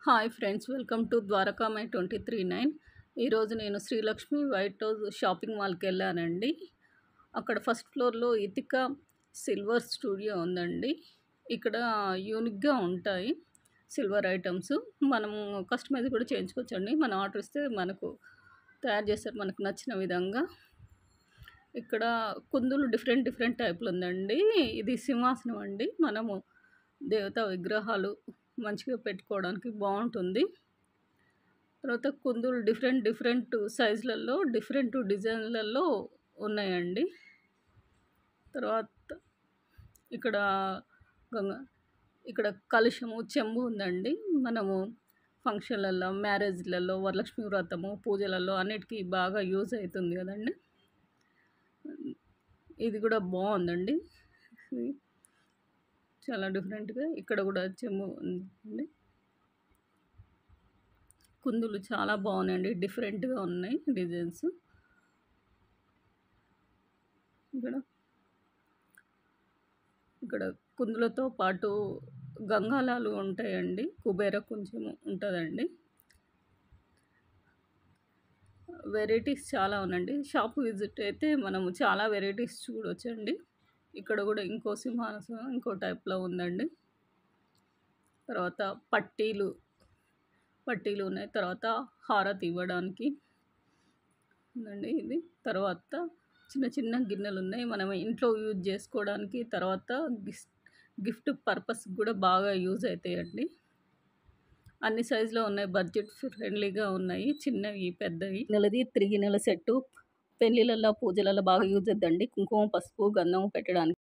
Hi friends, welcome to Dwarka my 239. ఈరోజు నేను Srilakshmi white house shopping మాల్కి వెళ్ళానండి. అక్కడ ఫస్ట్ ఫ్లోర్లో ఇతిక సిల్వర్ స్టూడియో ఉందండి. ఇక్కడ యూనిక్గా ఉంటాయి సిల్వర్ ఐటమ్స్. మనము కస్టమైజ్ కూడా చేయించుకోవచ్చండి. మనం ఆర్డర్ ఇస్తే మనకు తయారు చేస్తారు మనకు నచ్చిన విధంగా. ఇక్కడ కుందులు డిఫరెంట్ డిఫరెంట్ టైపులు ఉందండి. ఇది సింహాసనం అండి. మనము దేవతా విగ్రహాలు మంచిగా పెట్టుకోవడానికి బాగుంటుంది. తర్వాత కుందులు డిఫరెంట్ డిఫరెంట్ సైజులలో డిఫరెంట్ డిజైన్లలో ఉన్నాయండి. తర్వాత ఇక్కడ గంగ ఇక్కడ కలుషము చెంబు ఉందండి. మనము ఫంక్షన్లలో, మ్యారేజ్లలో, వరలక్ష్మి వ్రతము, పూజలలో అన్నిటికీ బాగా యూజ్ అవుతుంది కదండి. ఇది కూడా బాగుందండి. చాలా డిఫరెంట్గా ఇక్కడ కూడా చెంబు ఉందండి. కుందులు చాలా బాగున్నాయండి, డిఫరెంట్గా ఉన్నాయి డిజైన్స్. ఇక్కడ ఇక్కడ కుందులతో పాటు గంగాలాలు ఉంటాయండి. కుబేర కొంచెం ఉంటుందండి. వెరైటీస్ చాలా ఉన్నాయండి. షాప్ విజిట్ అయితే మనము చాలా వెరైటీస్ చూడొచ్చండి. ఇక్కడ కూడా ఇంకో సింహాసనం ఇంకో టైప్లో ఉందండి. తర్వాత పట్టీలు ఉన్నాయి. తర్వాత హారతి ఇవ్వడానికి ఉందండి ఇది. తర్వాత చిన్న చిన్న గిన్నెలు ఉన్నాయి, మనం ఇంట్లో యూజ్ చేసుకోవడానికి. తర్వాత గిఫ్ట్ పర్పస్ కూడా బాగా యూజ్ అవుతాయండి. అన్ని సైజులో ఉన్నాయి, బడ్జెట్ ఫ్రెండ్లీగా ఉన్నాయి, చిన్నవి పెద్దవి. నెలది 3 గిన్నెల సెట్టు పెళ్ళిళ్ళల్లో పూజలలో బాగా యూజ్ అవుతుందండి. కుంకుమ, పసుపు, గంధం పెట్టడానికి.